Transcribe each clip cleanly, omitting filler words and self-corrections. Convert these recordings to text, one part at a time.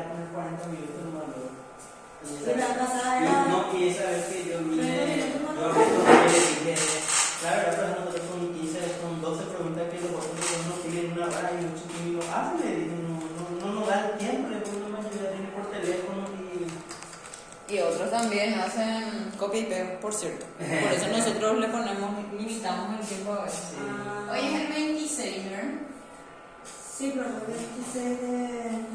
a poner 40 minutos nomás luego. Y la pasada era... No, y esa vez que yo vine, yo hablé con él y dije, claro, ahora nosotros son 15, son 12 preguntas que los otros no tienen una hora y mucho tiempo. Hazle, dije, no nos da el tiempo, le pongo una ayuda por teléfono y otros también hacen copia y pega, por cierto. Por eso nosotros le ponemos, limitamos el tiempo a veces. Ah, Hoy es el 26, ¿verdad? sí, pero el 26 de...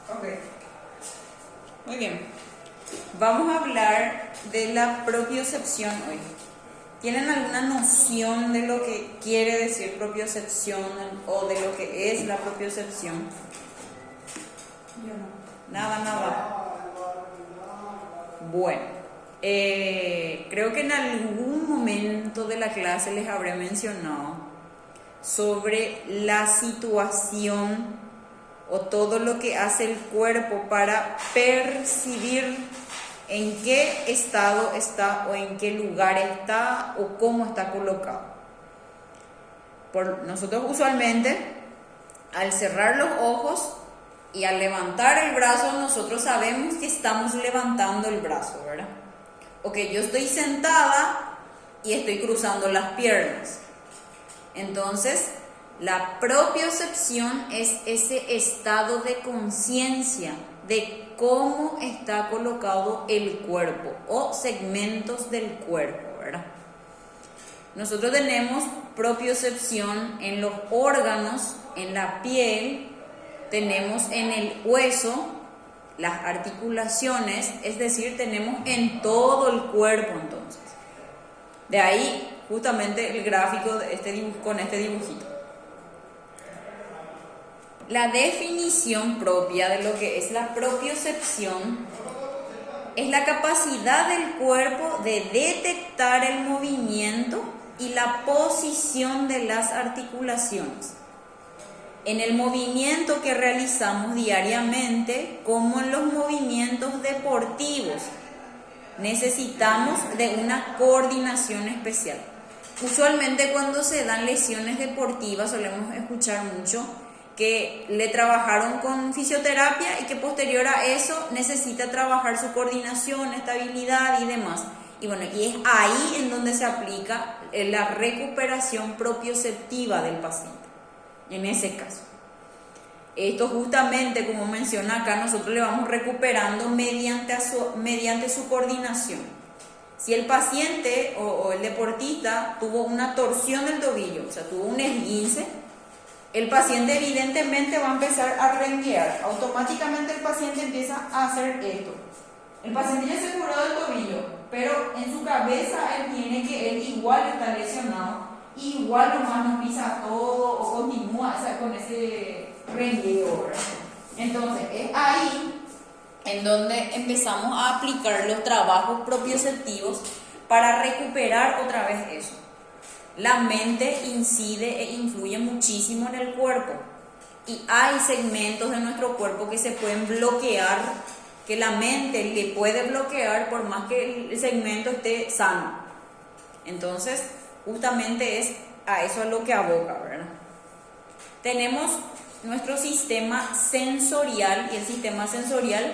Ok. Muy bien. Vamos a hablar de la propiocepción hoy. ¿Tienen alguna noción de lo que quiere decir propiocepción o de lo que es la propiocepción? Yo no. Nada. Bueno, creo que en algún momento de la clase les habré mencionado sobre la situación o todo lo que hace el cuerpo para percibir en qué estado está o en qué lugar está o cómo está colocado. Nosotros usualmente, al cerrar los ojos y al levantar el brazo, nosotros sabemos que estamos levantando el brazo, ¿verdad? O que yo estoy sentada y estoy cruzando las piernas. Entonces, la propiocepción es ese estado de conciencia de cómo está colocado el cuerpo o segmentos del cuerpo, ¿verdad? Nosotros tenemos propiocepción en los órganos, en la piel, tenemos en el hueso, las articulaciones, es decir, tenemos en todo el cuerpo entonces. De ahí justamente el gráfico de con este dibujito. La definición propia de lo que es la propiocepción es la capacidad del cuerpo de detectar el movimiento y la posición de las articulaciones en el movimiento que realizamos diariamente, como en los movimientos deportivos. Necesitamos de una coordinación especial. Usualmente cuando se dan lesiones deportivas solemos escuchar mucho que le trabajaron con fisioterapia y que posterior a eso necesita trabajar su coordinación, estabilidad y demás. Y bueno, y es ahí en donde se aplica la recuperación propioceptiva del paciente, en ese caso. Esto justamente, como menciona acá, nosotros le vamos recuperando mediante su coordinación. Si el paciente o el deportista tuvo una torsión del tobillo, o sea, tuvo un esguince, el paciente evidentemente va a empezar a renguear. Automáticamente el paciente empieza a hacer esto. El paciente ya se curó del tobillo, pero en su cabeza él tiene que él igual está lesionado, igual nomás no pisa todo o continúa, o sea, con ese rengueo, ¿verdad? Entonces es ahí en donde empezamos a aplicar los trabajos propioceptivos para recuperar otra vez eso. La mente incide e influye muchísimo en el cuerpo y hay segmentos de nuestro cuerpo que se pueden bloquear, que la mente le puede bloquear por más que el segmento esté sano. Entonces, justamente es a eso a lo que aboca, ¿verdad? Tenemos nuestro sistema sensorial y el sistema sensorial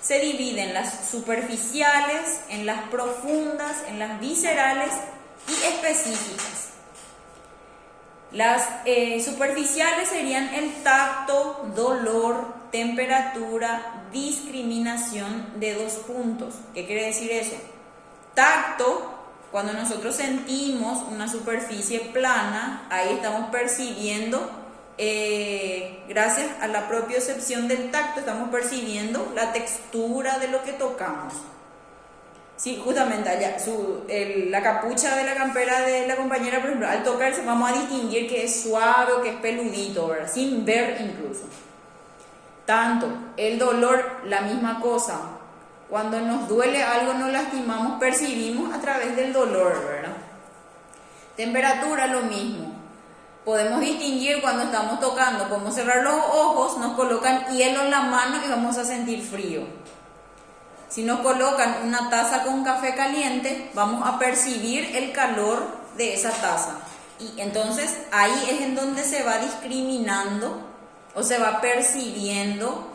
se divide en las superficiales, en las profundas, en las viscerales y específicas. Las superficiales serían el tacto, dolor, temperatura, discriminación de 2 puntos. ¿Qué quiere decir eso? Tacto, cuando nosotros sentimos una superficie plana, ahí estamos percibiendo, gracias a la propiocepción del tacto, estamos percibiendo la textura de lo que tocamos. Sí, justamente allá, la capucha de la campera de la compañera, por ejemplo, al tocarse vamos a distinguir que es suave o que es peludito, ¿verdad? Sin ver incluso. Tanto el dolor, la misma cosa. Cuando nos duele algo, nos lastimamos, percibimos a través del dolor, ¿verdad? Temperatura, lo mismo. Podemos distinguir cuando estamos tocando, podemos cerrar los ojos, nos colocan hielo en la mano y vamos a sentir frío. Si nos colocan una taza con café caliente, vamos a percibir el calor de esa taza. Y entonces ahí es en donde se va discriminando o se va percibiendo,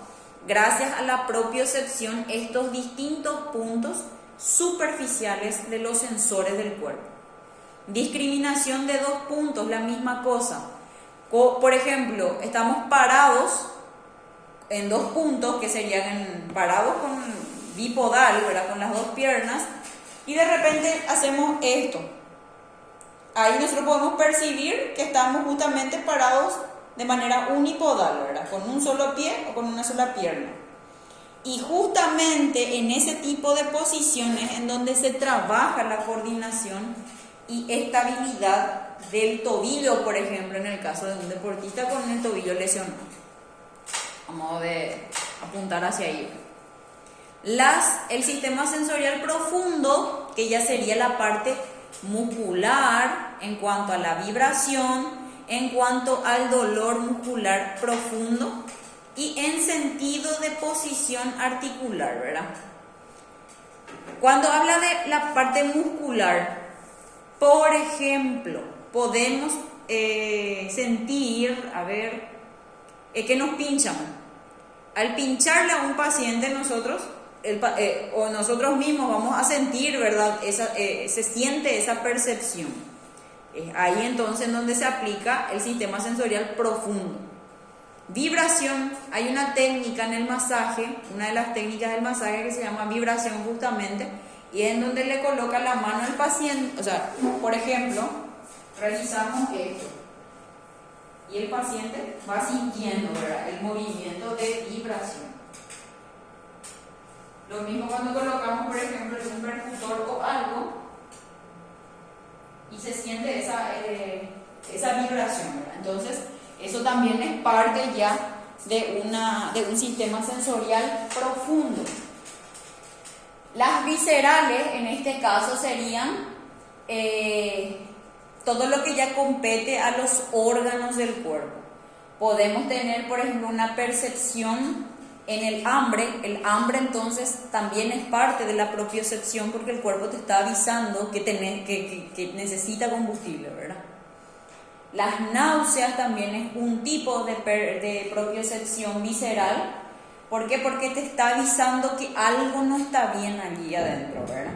gracias a la propiocepción, estos distintos puntos superficiales de los sensores del cuerpo. Discriminación de dos puntos, la misma cosa. Por ejemplo, estamos parados en dos puntos que serían parados con bipodal, ¿verdad? Con las dos piernas, y de repente hacemos esto. Ahí nosotros podemos percibir que estamos justamente parados de manera unipodal, ¿verdad? Con un solo pie o con una sola pierna. Y justamente en ese tipo de posiciones en donde se trabaja la coordinación y estabilidad del tobillo, por ejemplo, en el caso de un deportista con el tobillo lesionado. A modo de apuntar hacia ahí. El sistema sensorial profundo, que ya sería la parte muscular en cuanto a la vibración, en cuanto al dolor muscular profundo y en sentido de posición articular, ¿verdad? Cuando habla de la parte muscular, por ejemplo, podemos sentir, que nos pinchan. Al pincharle a un paciente nosotros, o nosotros mismos vamos a sentir, ¿verdad? Se siente esa percepción. Es ahí entonces en donde se aplica el sistema sensorial profundo. Vibración, hay una técnica en el masaje, una de las técnicas del masaje que se llama vibración justamente, y es en donde le coloca la mano al paciente. O sea, por ejemplo, realizamos esto y el paciente va sintiendo, ¿verdad?, el movimiento de vibración. Lo mismo cuando colocamos, por ejemplo, un percutor o algo y se siente esa vibración, ¿verdad? Entonces, eso también es parte ya de un sistema sensorial profundo. Las viscerales, en este caso, serían todo lo que ya compete a los órganos del cuerpo. Podemos tener, por ejemplo, una percepción en el hambre. El hambre, entonces, también es parte de la propiocepción, porque el cuerpo te está avisando que necesita combustible, ¿verdad? Las náuseas también es un tipo de propiocepción visceral. ¿Por qué? Porque te está avisando que algo no está bien allí adentro, ¿verdad?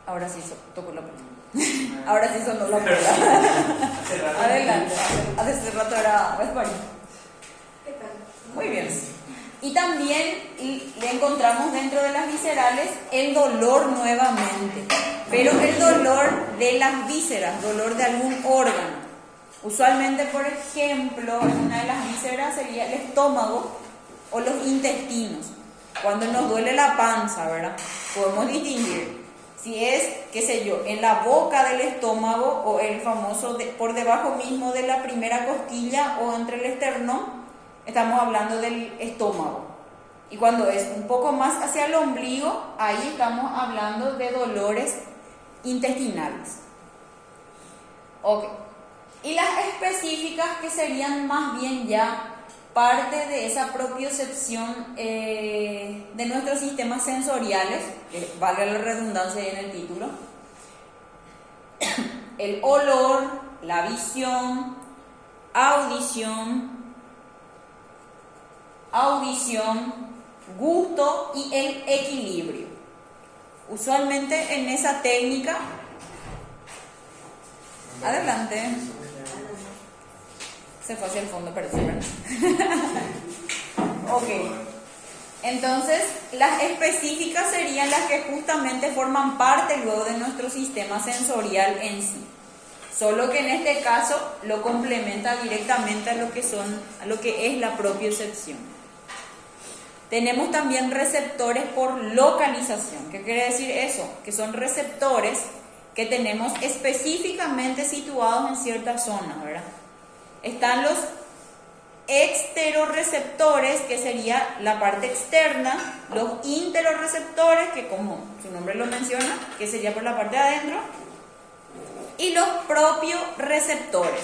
Ahora sí toco la pelota. Ahora sí sonó la pelota. Adelante. Hace rato era español. ¿Qué tal? Muy bien. Y también le encontramos dentro de las viscerales el dolor nuevamente, pero el dolor de las vísceras, dolor de algún órgano. Usualmente, por ejemplo, una de las vísceras sería el estómago o los intestinos. Cuando nos duele la panza, ¿verdad?, podemos distinguir si es, qué sé yo, en la boca del estómago o el famoso por debajo mismo de la primera costilla o entre el esternón. Estamos hablando del estómago. Y cuando es un poco más hacia el ombligo, ahí estamos hablando de dolores intestinales. Ok. Y las específicas, que serían más bien ya parte de esa propiocepción de nuestros sistemas sensoriales, que valga la redundancia ahí en el título. El olor, la visión, audición, gusto y el equilibrio. Usualmente en esa técnica, adelante, se fue hacia el fondo, perdón. Ok, entonces las específicas serían las que justamente forman parte luego de nuestro sistema sensorial en sí. Solo que en este caso lo complementa directamente a lo que es la propiocepción. Tenemos también receptores por localización. ¿Qué quiere decir eso? Que son receptores que tenemos específicamente situados en ciertas zonas, ¿verdad? Están los exterorreceptores, que sería la parte externa, los interorreceptores, que como su nombre lo menciona, que sería por la parte de adentro, y los propioreceptores.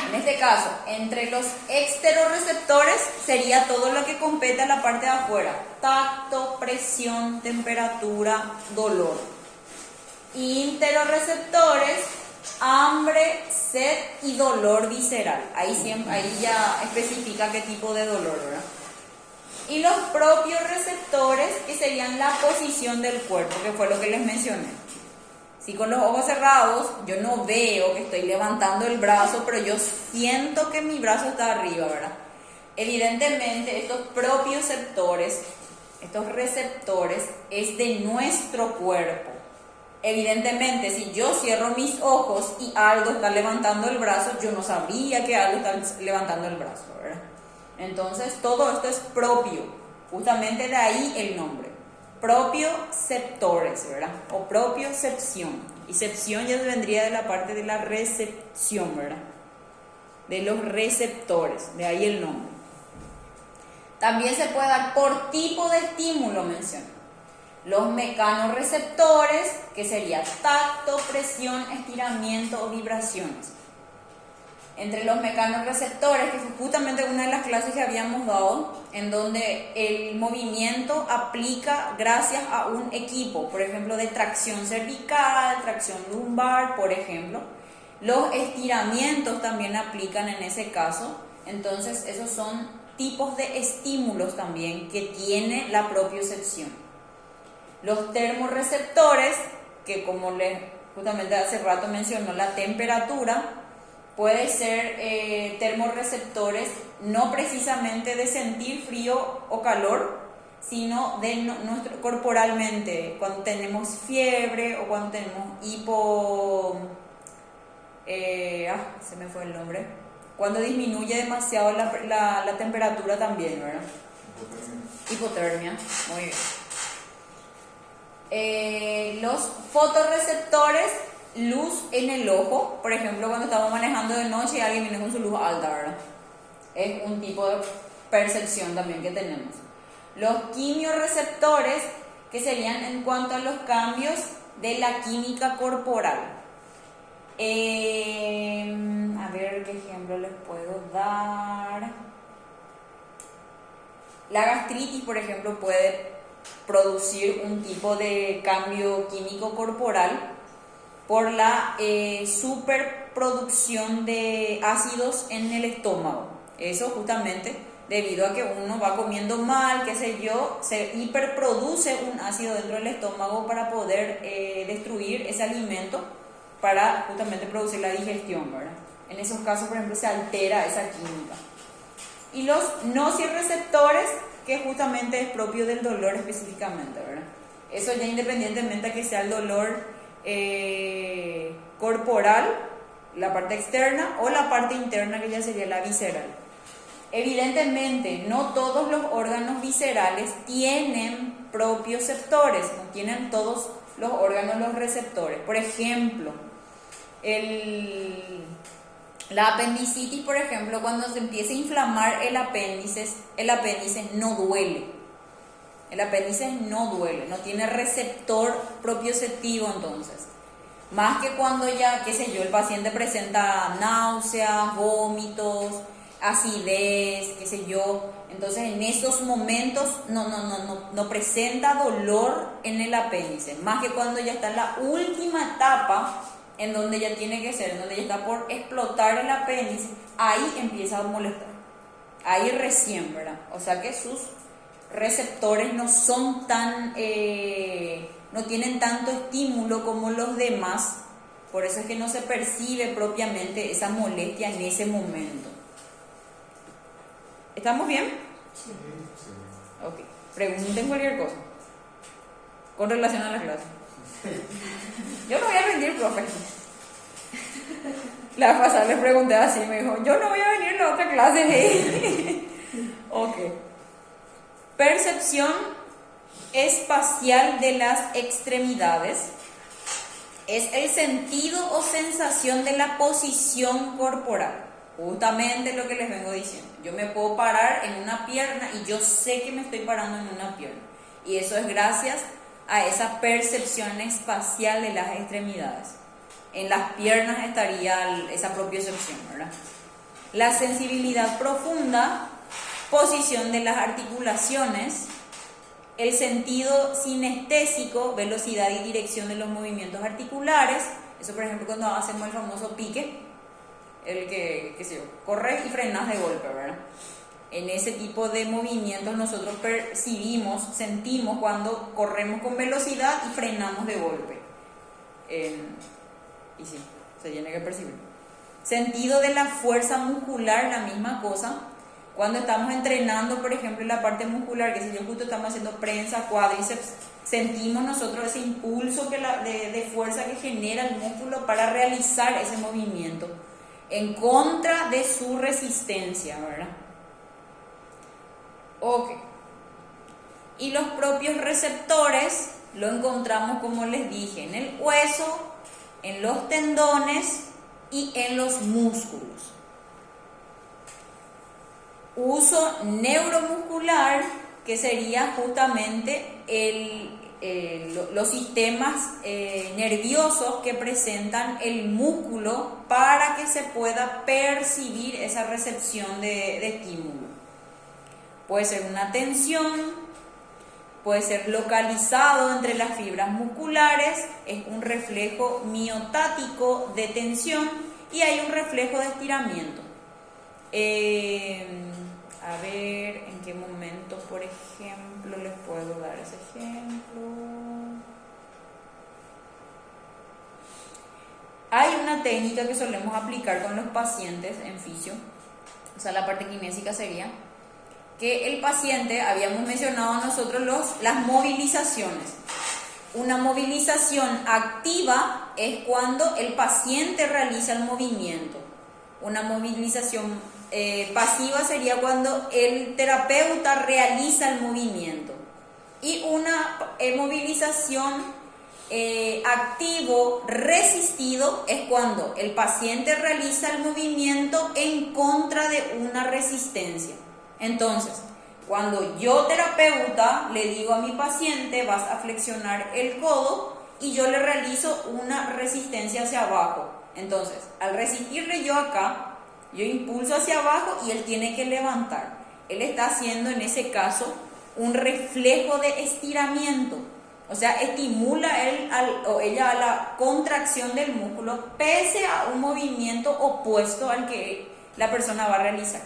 En este caso, entre los exteroreceptores sería todo lo que compete a la parte de afuera: tacto, presión, temperatura, dolor. Interoreceptores: hambre, sed y dolor visceral. Ahí ya especifica qué tipo de dolor, ¿verdad? Y los propioreceptores, que serían la posición del cuerpo, que fue lo que les mencioné. Si con los ojos cerrados yo no veo que estoy levantando el brazo, pero yo siento que mi brazo está arriba, ¿verdad? Evidentemente estos propioceptores, estos receptores, es de nuestro cuerpo. Evidentemente, si yo cierro mis ojos y Aldo está levantando el brazo, yo no sabría que Aldo está levantando el brazo, ¿verdad? Entonces todo esto es propio, justamente de ahí el nombre. Propioceptores, ¿verdad? O propiocepción. Y cepción ya vendría de la parte de la recepción, ¿verdad? De los receptores, de ahí el nombre. También se puede dar por tipo de estímulo, menciono. Los mecanorreceptores, que sería tacto, presión, estiramiento o vibraciones. Entre los mecanorreceptores, que fue justamente una de las clases que habíamos dado, en donde el movimiento aplica gracias a un equipo, por ejemplo, de tracción cervical, tracción lumbar, por ejemplo. Los estiramientos también aplican en ese caso. Entonces, esos son tipos de estímulos también que tiene la propiocepción. Los termorreceptores, que como justamente hace rato mencionó, la temperatura, puede ser termorreceptores no precisamente de sentir frío o calor, sino de nuestro, corporalmente, cuando tenemos fiebre o cuando tenemos se me fue el nombre, cuando disminuye demasiado la temperatura también, ¿verdad? Hipotermia, muy bien. Los fotorreceptores, luz en el ojo, por ejemplo, cuando estamos manejando de noche y alguien viene con su luz alta, ¿verdad? Es un tipo de percepción también que tenemos. Los quimioreceptores, que serían en cuanto a los cambios de la química corporal. A ver qué ejemplo les puedo dar. La gastritis, por ejemplo, puede producir un tipo de cambio químico corporal por la superproducción de ácidos en el estómago. Eso justamente debido a que uno va comiendo mal, qué sé yo, se hiperproduce un ácido dentro del estómago para poder destruir ese alimento, para justamente producir la digestión, ¿verdad? En esos casos, por ejemplo, se altera esa química. Y los nociceptores, que justamente es propio del dolor específicamente, ¿verdad? Eso ya independientemente de que sea el dolor corporal, la parte externa, o la parte interna, que ya sería la visceral. Evidentemente, no todos los órganos viscerales tienen propioceptores, no tienen todos los órganos los receptores. Por ejemplo, la apendicitis, por ejemplo, cuando se empieza a inflamar el apéndice no duele. El apéndice no duele, no tiene receptor propioceptivo entonces. Más que cuando ya, qué sé yo, el paciente presenta náuseas, vómitos, acidez, qué sé yo. Entonces en esos momentos no presenta dolor en el apéndice. Más que cuando ya está en la última etapa, en donde ya tiene que ser, en donde ya está por explotar el apéndice, ahí empieza a molestar. Ahí recién, ¿verdad? O sea que sus receptores no son tan, no tienen tanto estímulo como los demás, por eso es que no se percibe propiamente esa molestia en ese momento. ¿Estamos bien? Sí. Ok, pregunten cualquier cosa con relación a la clase. Yo no voy a rendir, profe. La pasada le pregunté así, me dijo, yo no voy a venir a la otra clase. Ok. Percepción espacial de las extremidades es el sentido o sensación de la posición corporal. Justamente lo que les vengo diciendo. Yo me puedo parar en una pierna y yo sé que me estoy parando en una pierna. Y eso es gracias a esa percepción espacial de las extremidades. En las piernas estaría esa propiocepción, ¿verdad? La sensibilidad profunda, posición de las articulaciones, el sentido sinestésico, velocidad y dirección de los movimientos articulares. Eso, por ejemplo, cuando hacemos el famoso pique, el que qué sé yo, corres y frenas de golpe, ¿verdad? En ese tipo de movimientos nosotros percibimos, sentimos cuando corremos con velocidad y frenamos de golpe. Y sí, se tiene que percibir. Sentido de la fuerza muscular, la misma cosa. Cuando estamos entrenando, por ejemplo, en la parte muscular, que si yo justo estamos haciendo prensa, cuádriceps, sentimos nosotros ese impulso de fuerza que genera el músculo para realizar ese movimiento en contra de su resistencia, ¿verdad? Ok. Y los propios receptores lo encontramos, como les dije, en el hueso, en los tendones y en los músculos. Uso neuromuscular, que sería justamente los sistemas nerviosos que presentan el músculo para que se pueda percibir esa recepción de estímulo. Puede ser una tensión, puede ser localizado entre las fibras musculares, es un reflejo miotático de tensión y hay un reflejo de estiramiento. A ver en qué momento, por ejemplo, les puedo dar ese ejemplo. Hay una técnica que solemos aplicar con los pacientes en fisio, o sea, la parte kinésica sería que el paciente, habíamos mencionado nosotros las movilizaciones. Una movilización activa es cuando el paciente realiza el movimiento. Una movilización pasiva sería cuando el terapeuta realiza el movimiento. Y una movilización activo resistido es cuando el paciente realiza el movimiento en contra de una resistencia. Entonces, cuando yo terapeuta le digo a mi paciente, vas a flexionar el codo, y yo le realizo una resistencia hacia abajo. Entonces, al resistirle yo acá, yo impulso hacia abajo y él tiene que levantar. Él está haciendo en ese caso un reflejo de estiramiento. O sea, estimula él o ella a la contracción del músculo pese a un movimiento opuesto al que la persona va a realizar.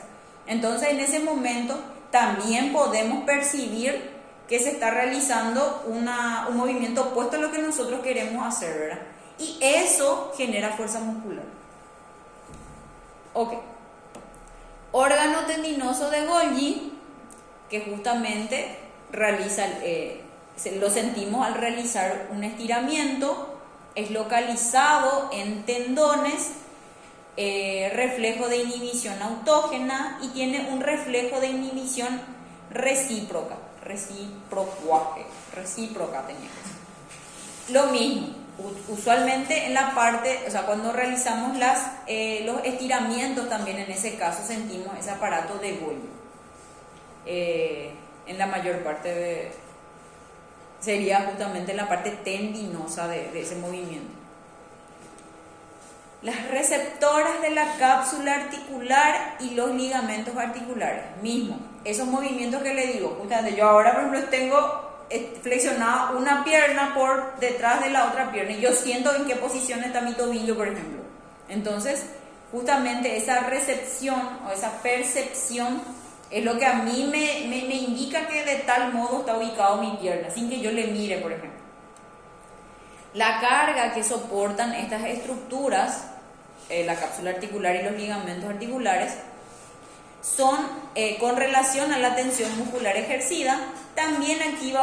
Entonces, en ese momento también podemos percibir que se está realizando un movimiento opuesto a lo que nosotros queremos hacer, ¿verdad? Y eso genera fuerza muscular. Ok. Órgano tendinoso de Golgi, que justamente realiza, lo sentimos al realizar un estiramiento, es localizado en tendones, reflejo de inhibición autógena y tiene un reflejo de inhibición recíproca tenía. Lo mismo, usualmente en la parte, o sea, cuando realizamos los estiramientos también en ese caso sentimos ese aparato de Golgi. En la mayor parte sería justamente la parte tendinosa de ese movimiento. Las receptoras de la cápsula articular y los ligamentos articulares, mismo, esos movimientos que le digo, justamente yo ahora por ejemplo tengo flexionada una pierna por detrás de la otra pierna y yo siento en qué posición está mi tobillo, por ejemplo. Entonces, justamente esa recepción o esa percepción es lo que a mí me indica que de tal modo está ubicado mi pierna, sin que yo le mire, por ejemplo. La carga que soportan estas estructuras, la cápsula articular y los ligamentos articulares, son con relación a la tensión muscular ejercida. También aquí va